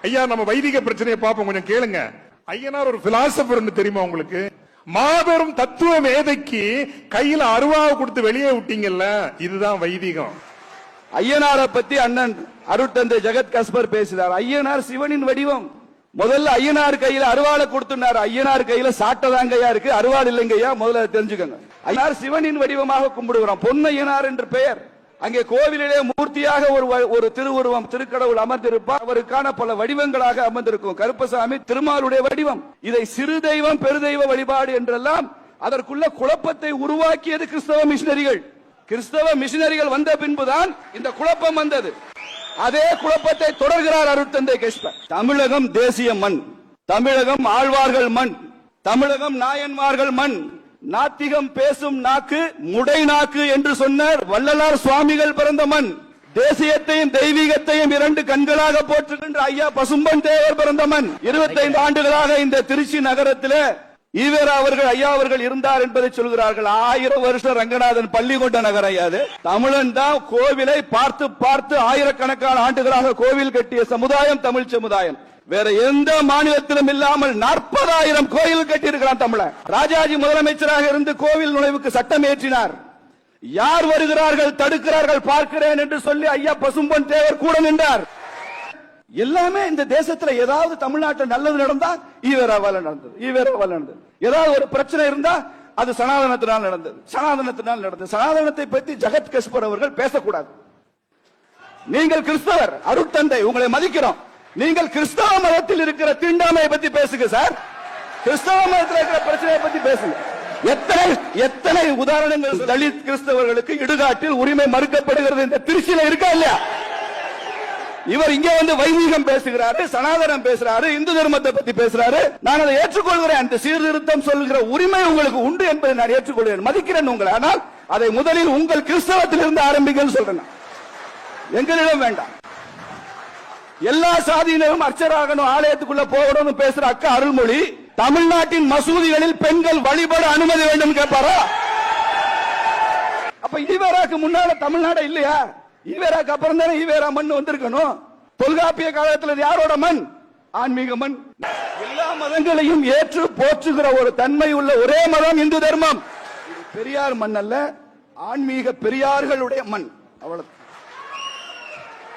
ஐயா நம்ம வைதிக பிரச்சனையை பார்ப்போம், கொஞ்சம் கேளுங்க. ஐயனார் ஒரு பிலாசபர் தெரியுமா உங்களுக்கு? மாபெரும் தத்துவ மேதைக்கு கையில அருவாவை கொடுத்து வெளியே விட்டீங்கல்ல, இதுதான் வைதிகம். ஐயனாரை பத்தி அண்ணன் அருட்தந்தை ஜெகத் கஸ்பர் பேசுறார். ஐயனார் சிவனின் வடிவம். முதல்ல ஐயனார் கையில அருவாளை கொடுத்துனார். ஐயனார் கையில சாட்டதாங்கய்யா இருக்கு, அருவாள் இல்லைங்கய்யா, முதல்ல தெரிஞ்சுக்கங்க. ஐயனார் சிவனின் வடிவமாக கும்பிடுகிறோம். பொன்னையனார் என்று பெயர். அங்கே கோவிலிலே மூர்த்தியாக ஒரு திருவுருவம் திருக்கடவுள் அமர்ந்திருப்பார். அவருக்கான பல வடிவங்களாக அமர்ந்திருக்கும். கருப்பசாமி திருமாலுடைய வடிவம். இதை சிறு தெய்வம் பெருதெய்வ வழிபாடு என்றெல்லாம் அதற்குள்ள குழப்பத்தை உருவாக்கியது கிறிஸ்தவ மிஷினரிகள். கிறிஸ்தவ மிஷினரிகள் வந்த பின்புதான் இந்த குழப்பம் வந்தது. அதே குழப்பத்தை தொடர்கிறார் அருட்தந்தை கஸ்பர். தமிழகம் தேசிய மண், தமிழகம் ஆழ்வார்கள் மண், தமிழகம் நாயன்மார்கள் மண், நாத்திகம் பேசும் நாக்கு முடை நாக்கு என்று சொன்னார் வள்ளலார் சுவாமிகள் பிறந்த மண். தேசியத்தையும் தெய்வீகத்தையும் இரண்டு கண்களாக போற்றுகின்ற ஐயா பசும்பன் தேவர் பிறந்த மண். 25 ஆண்டுகளாக இந்த திருச்சி நகரத்திலே ஈவேரா அவர்கள் ஐயா அவர்கள் இருந்தார் என்பதை சொல்கிறார்கள். 1000 வருஷம் ரங்கநாதன் பள்ளி கொண்ட நகரம் ஐயாது. தமிழன் தான் கோவிலை பார்த்து பார்த்து ஆயிரக்கணக்கான ஆண்டுகளாக கோவில் கட்டிய சமுதாயம் தமிழ் சமுதாயம். வேற எந்த மாநிலத்திலும் இல்லாமல் 40,000 கோயில் கட்டியிருக்கிறான் தமிழன். ராஜாஜி முதலமைச்சராக இருந்து கோவில் நுழைவுக்கு சட்டம் ஏற்றினார். யார் வருகிறார்கள் தடுக்கிறார்கள் பார்க்கிறேன் என்று சொல்லி ஐயா பசும்பொன் தேவர் கூட நின்றார். எல்லாமே இந்த தேசத்துல ஏதாவது தமிழ்நாட்டில் நல்லது நடந்தா ஈவேராவால் நடந்தது, ஈவேராவால் நடந்தது. ஏதாவது ஒரு பிரச்சனை இருந்தா அது சனாதனத்தினால் நடந்தது, சனாதனத்தினால் நடந்தது. சனாதனத்தை பற்றி ஜெகத் கஸ்பர் அவர்கள் பேசக்கூடாது. நீங்கள் கிறிஸ்தவர், அருட்தந்தை உங்களை மதிக்கிறோம். நீங்கள் கிறிஸ்தவ மதத்தில் இருக்கிற தீண்டாமையை பத்தி பேசுங்க சார். கிறிஸ்தவ மதத்தில் இருக்கிற பிரச்சனையை பத்தி பேசுங்க. எத்தனை உதாரணங்கள் தலித் கிறிஸ்தவர்களுக்கு இடுகாட்டில் உரிமை மறுக்கப்படுகிறது இந்த திருச்சியில இருக்கா இல்லையா? இவர் இங்கே வந்து வைதிகம் பேசுகிறாரு, சனாதனம் பேசுறாரு, இந்து தர்மத்தை பத்தி பேசுறாரு. நான் அதை ஏற்றுக்கொள்கிறேன். அந்த சீர்திருத்தம் சொல்கிற உரிமை உங்களுக்கு உண்டு என்பதை நான் ஏற்றுக்கொள்கிறேன், மதிக்கிறேன் உங்களை. ஆனால் அதை முதலில் உங்கள் கிறிஸ்தவத்தில் இருந்து ஆரம்பிங்கள் சொல்றேன், எங்களிடம் வேண்டாம். எல்லா சாதியினரும் அர்ச்சராகணும், ஆலயத்துக்குள்ள போகணும் பேசுற அக்கா அருள்மொழி தமிழ்நாட்டின் மசூதிகளில் பெண்கள் வழிபட அனுமதி வேண்டும் கேட்பாரா? அப்ப ஈவேராக்கு முன்னால தமிழ்நாடு இல்லையா? ஈவேராக்கு அப்புறம் தானே ஈவேரா மண் வந்திருக்கணும். தொல்காப்பிய காலத்தில் யாரோட மண்? ஆன்மீக மண். எல்லா மதங்களையும் ஏற்று போற்றுகிற ஒரு தன்மை உள்ள ஒரே மதம் இந்து தர்மம். பெரியார் மண் அல்ல, ஆன்மீக பெரியார்களுடைய மண். அவ்வளவு.